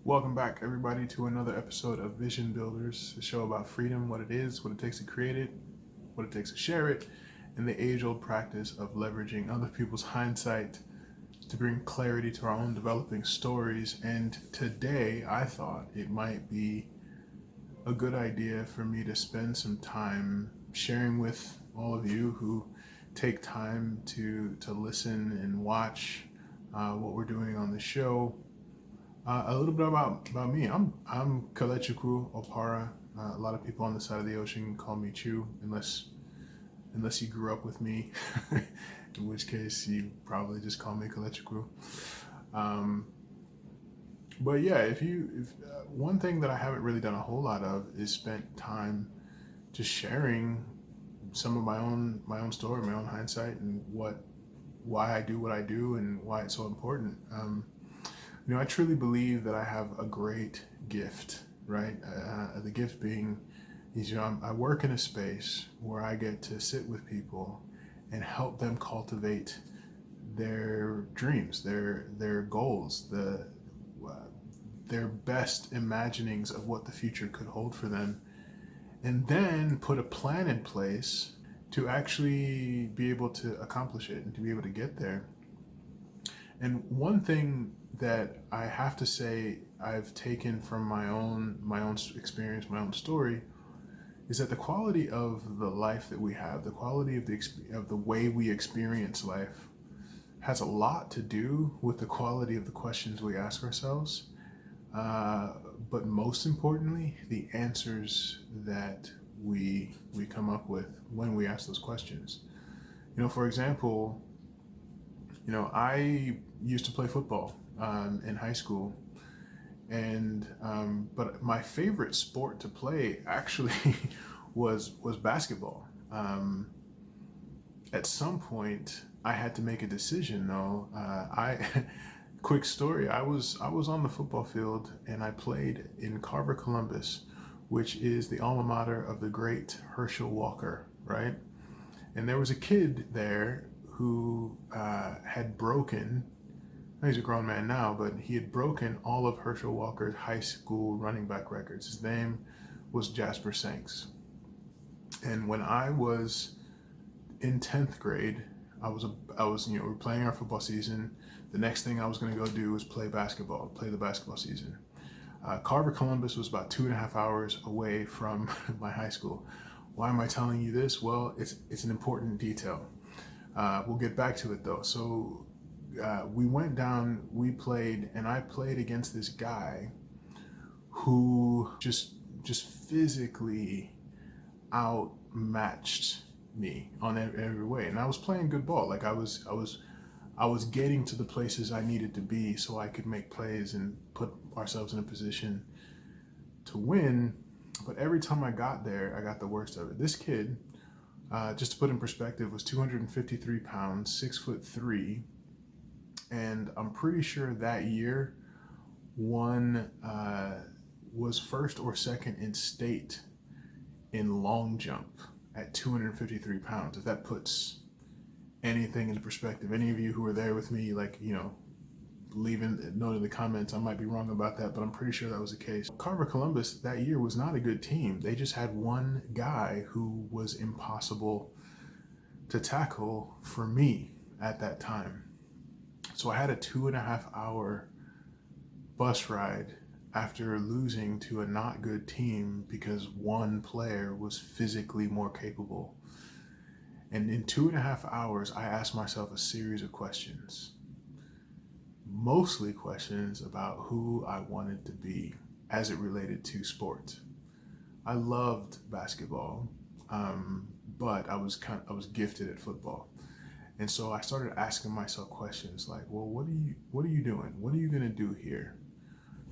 Welcome back, everybody, to another episode of Vision Builders, a show about freedom, what it is, what it takes to create it, what it takes to share it, and the age old practice of leveraging other people's hindsight to bring clarity to our own developing stories. And today, I thought it might be a good idea for me to spend some time sharing with all of you who take time to listen and watch what we're doing on the show. A little bit about me. I'm Kalechukwu Opara. A lot of people on the side of the ocean call me Chu, unless you grew up with me, in which case you probably just call me Kalechukwu. But yeah, if one thing that I haven't really done a whole lot of is spent time just sharing some of my own story, my own hindsight, and why I do what I do and why it's so important. I truly believe that I have a great gift, right? The gift being, I work in a space where I get to sit with people and help them cultivate their dreams, their goals, their best imaginings of what the future could hold for them, and then put a plan in place to actually be able to accomplish it and to be able to get there. And one thing that I have to say I've taken from my own experience, my own story, is that the quality of the life that we have, the quality of the way we experience life, has a lot to do with the quality of the questions we ask ourselves. But most importantly, the answers that we come up with when we ask those questions. For example, I used to play football in high school, and but my favorite sport to play actually was basketball. At some point, I had to make a decision though. Quick story: I was on the football field and I played in Carver, Columbus, which is the alma mater of the great Herschel Walker, right? And there was a kid there who had broken, he's a grown man now, but he had broken all of Herschel Walker's high school running back records. His name was Jasper Sanks. And when I was in 10th grade, I was we were playing our football season. The next thing I was going to go do was play the basketball season. Carver, Columbus was about 2.5 hours away from my high school. Why am I telling you this? Well, it's an important detail. We'll get back to it though. So we went down, we played, and I played against this guy who just physically outmatched me on every way. And I was playing good ball. Like I was getting to the places I needed to be so I could make plays and put ourselves in a position to win. But every time I got there, I got the worst of it. This kid, just to put in perspective, was 253 pounds, 6'3", and I'm pretty sure that year was first or second in state in long jump at 253 pounds. If that puts anything into perspective, any of you who were there with me, leaving a note in the comments. I might be wrong about that, but I'm pretty sure that was the case. Carver Columbus that year was not a good team. They just had one guy who was impossible to tackle for me at that time. So I had a 2.5 hour bus ride after losing to a not good team because one player was physically more capable. And in 2.5 hours, I asked myself a series of questions. Mostly questions about who I wanted to be as it related to sports. I loved basketball, but I was gifted at football, and so I started asking myself questions like, "Well, what are you doing? What are you gonna do here?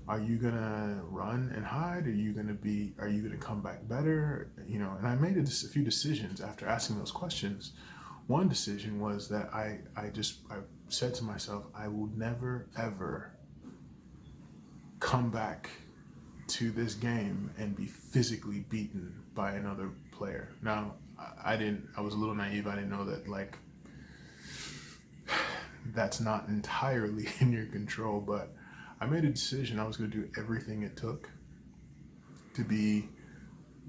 Are you gonna run and hide? Are you gonna come back better? And I made a few decisions after asking those questions. One decision was that I said to myself, I will never ever come back to this game and be physically beaten by another player. Now, I was a little naive. I didn't know that that's not entirely in your control, but I made a decision. I was going to do everything it took to be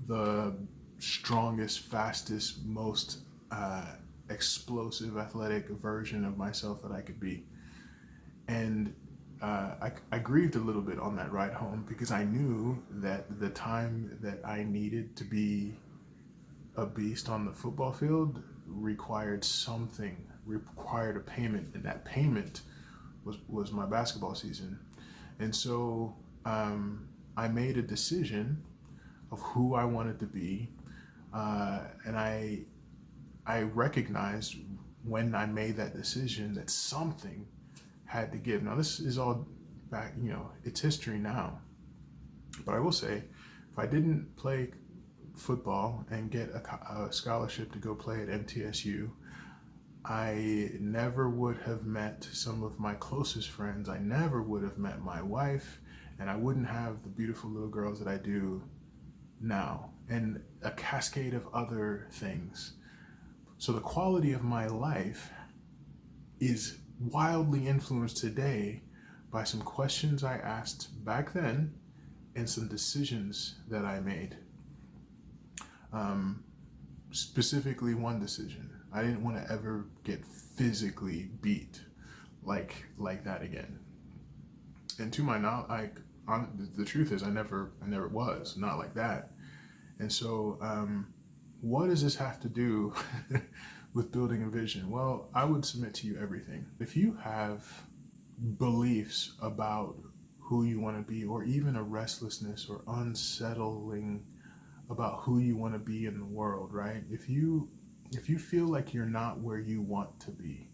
the strongest, fastest, most explosive, athletic version of myself that I could be. And I grieved a little bit on that ride home because I knew that the time that I needed to be a beast on the football field required a payment, and that payment was my basketball season. And so I made a decision of who I wanted to be, and I recognized when I made that decision that something had to give. Now this is all back, it's history now. But I will say, if I didn't play football and get a scholarship to go play at MTSU, I never would have met some of my closest friends. I never would have met my wife, and I wouldn't have the beautiful little girls that I do now, and a cascade of other things. So the quality of my life is wildly influenced today by some questions I asked back then and some decisions that I made. Specifically, one decision. I didn't want to ever get physically beat like that again. And to my knowledge, the truth is, I never was, not like that. And so, what does this have to do with building a vision? Well, I would submit to you everything. If you have beliefs about who you want to be, or even a restlessness or unsettling about who you want to be in the world, right? If you feel like you're not where you want to be,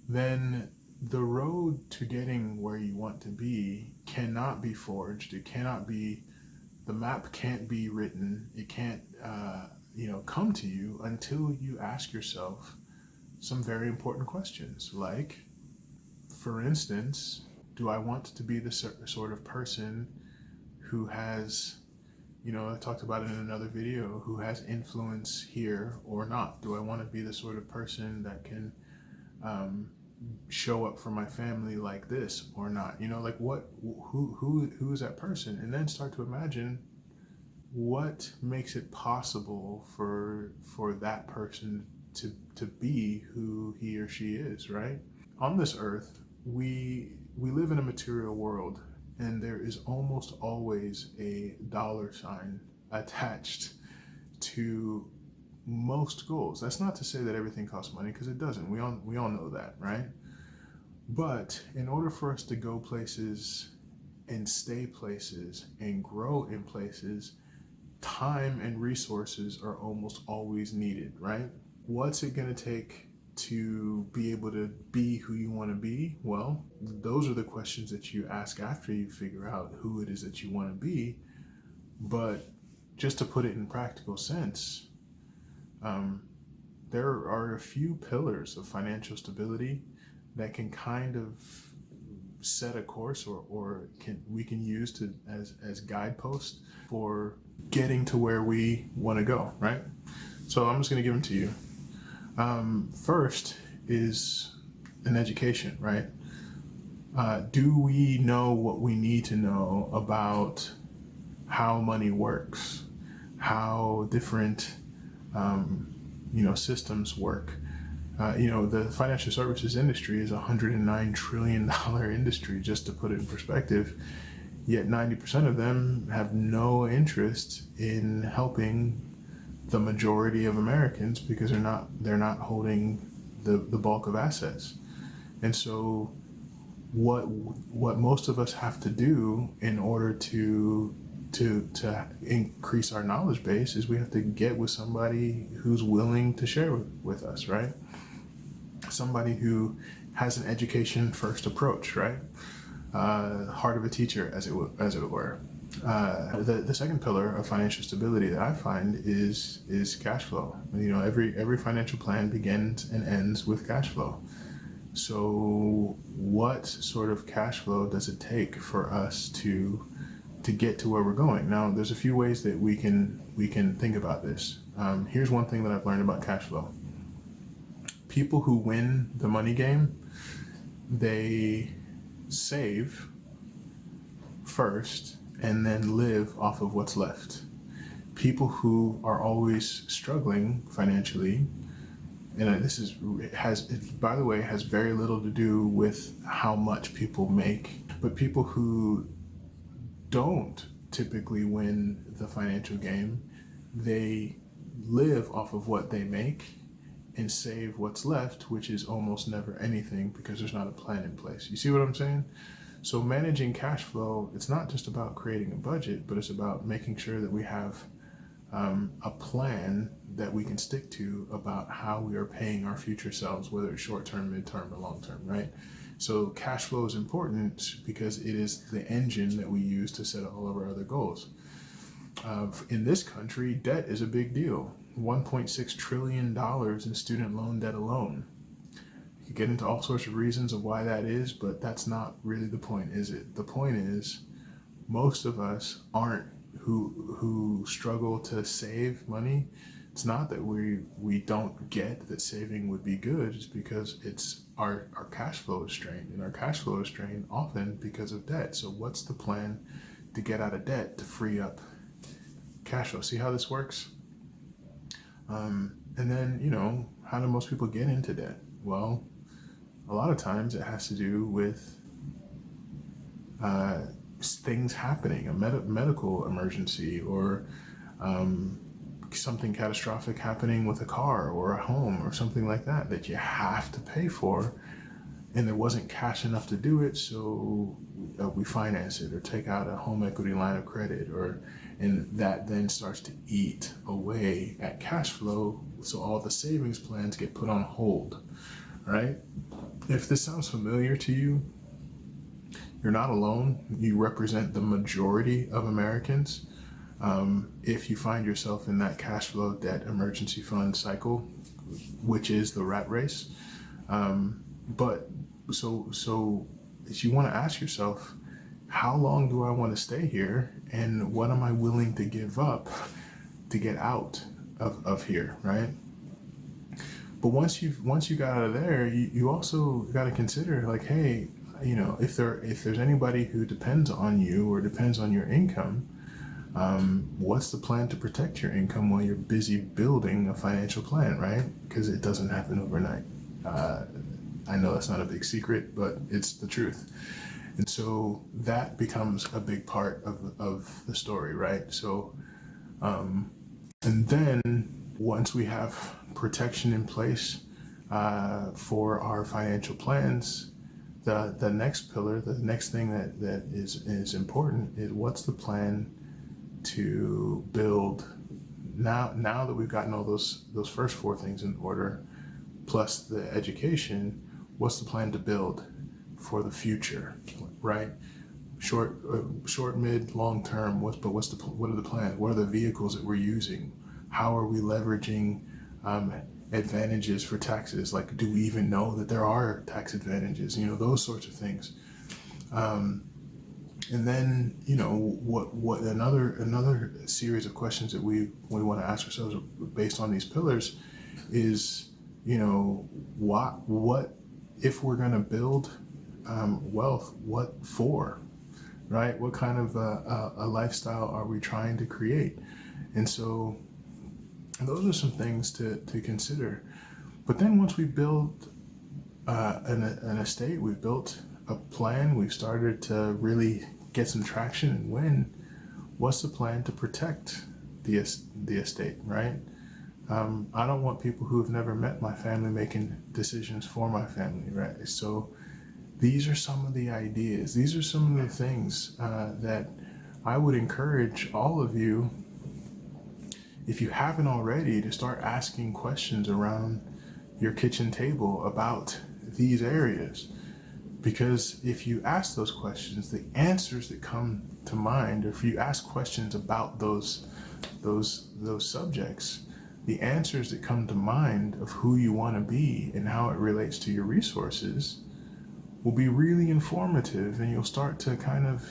then the road to getting where you want to be cannot be forged. The map can't be written. It can't, come to you until you ask yourself some very important questions. Like, for instance, do I want to be the sort of person who has, I talked about it in another video, who has influence here or not? Do I want to be the sort of person that can show up for my family like this or not? Who is that person? And then start to imagine what makes it possible for that person to be who he or she is, right? On this earth, we live in a material world, and there is almost always a dollar sign attached to most goals. That's not to say that everything costs money, because it doesn't. We all know that, right? But in order for us to go places and stay places and grow in places, time and resources are almost always needed, right? What's it going to take to be able to be who you want to be? Well, those are the questions that you ask after you figure out who it is that you want to be. But just to put it in practical sense, there are a few pillars of financial stability that can kind of set a course, or we can use as guideposts for getting to where we want to go, right? So I'm just going to give them to you. First is an education, right? Do we know what we need to know about how money works, how different systems work? The financial services industry is a $109 trillion industry, just to put it in perspective. Yet 90% of them have no interest in helping the majority of Americans, because they're not holding the bulk of assets. And so what most of us have to do in order to increase our knowledge base is we have to get with somebody who's willing to share with us, right? Somebody who has an education first approach, right? Heart of a teacher, as it were. The second pillar of financial stability that I find is cash flow. Every financial plan begins and ends with cash flow. So what sort of cash flow does it take for us to get to where we're going? Now, there's a few ways that we can think about this. Here's one thing that I've learned about cash flow. people who win the money game, they save first and then live off of what's left. People who are always struggling financially, and this is has by the way has very little to do with how much people make, but people who don't typically win the financial game, they live off of what they make and save what's left, which is almost never anything because there's not a plan in place. You see what I'm saying? So managing cash flow, it's not just about creating a budget, but it's about making sure that we have a plan that we can stick to about how we are paying our future selves, whether it's short-term, mid-term, or long-term, right? So cash flow is important because it is the engine that we use to set all of our other goals. In this country, debt is a big deal. $1.6 trillion in student loan debt alone. You get into all sorts of reasons of why that is, but that's not really the point, is it? The point is, most of us aren't who struggle to save money. It's not that we don't get that saving would be good, it's because it's our cash flow is strained, and our cash flow is strained often because of debt. So what's the plan to get out of debt to free up cash flow? See how this works? And then, how do most people get into debt? Well, a lot of times it has to do with things happening, a medical emergency, or something catastrophic happening with a car or a home or something like that that you have to pay for, and there wasn't cash enough to do it, so we finance it or take out a home equity line of credit, and that then starts to eat away at cash flow, so all the savings plans get put on hold, right? If this sounds familiar to you, you're not alone. You represent the majority of Americans. If you find yourself in that cash flow debt emergency fund cycle, which is the rat race, but so you want to ask yourself, how long do I want to stay here, and what am I willing to give up to get out of here, right? But once you got out of there, you also got to consider, like, hey, if there's anybody who depends on you or depends on your income, what's the plan to protect your income while you're busy building a financial plan, right? Because it doesn't happen overnight. I know that's not a big secret, but it's the truth. And so that becomes a big part of the story, right? So, and then once we have protection in place for our financial plans, the next pillar, the next thing that is important is, what's the plan to build now that we've gotten all those first four things in order, plus the education. What's the plan to build for the future, right? Short, mid, long term. What are the plans? What are the vehicles that we're using? How are we leveraging advantages for taxes? Like, do we even know that there are tax advantages? Those sorts of things. And then, what another series of questions that we want to ask ourselves based on these pillars is, what if we're going to build wealth, what for, right? What kind of a lifestyle are we trying to create? And so those are some things to consider. But then once we build an estate, we've built a plan, we've started to really get some traction and win, what's the plan to protect the estate, right? I don't want people who have never met my family making decisions for my family, right? So these are some of the ideas. These are some of the things that I would encourage all of you, if you haven't already, to start asking questions around your kitchen table about these areas. Because if you ask those questions, the answers that come to mind, or if you ask questions about those subjects, the answers that come to mind of who you want to be and how it relates to your resources will be really informative, and you'll start to kind of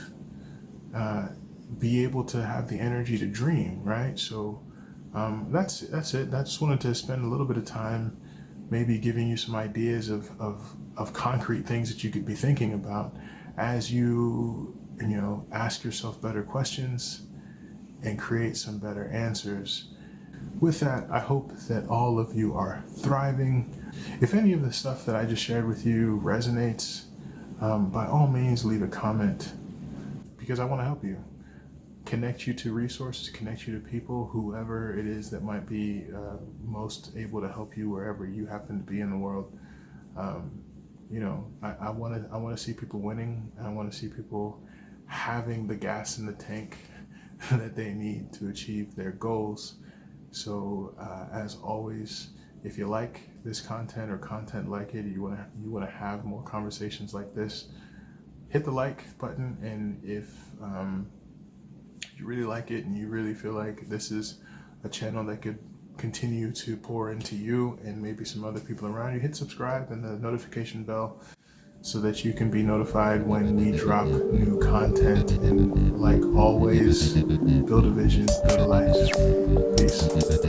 be able to have the energy to dream, right? So that's it. I just wanted to spend a little bit of time maybe giving you some ideas of concrete things that you could be thinking about as you ask yourself better questions and create some better answers. With that, I hope that all of you are thriving. If any of the stuff that I just shared with you resonates, by all means leave a comment, because I want to help you. Connect you to resources, connect you to people, whoever it is that might be most able to help you wherever you happen to be in the world. I want to see people winning. I want to see people having the gas in the tank that they need to achieve their goals. So as always, if you like this content or content like it, you want to have more conversations like this, hit the like button. And if you really like it and you really feel like this is a channel that could continue to pour into you and maybe some other people around you, hit subscribe and the notification bell so that you can be notified when we drop new content. And like always, build a vision, build a life. Peace.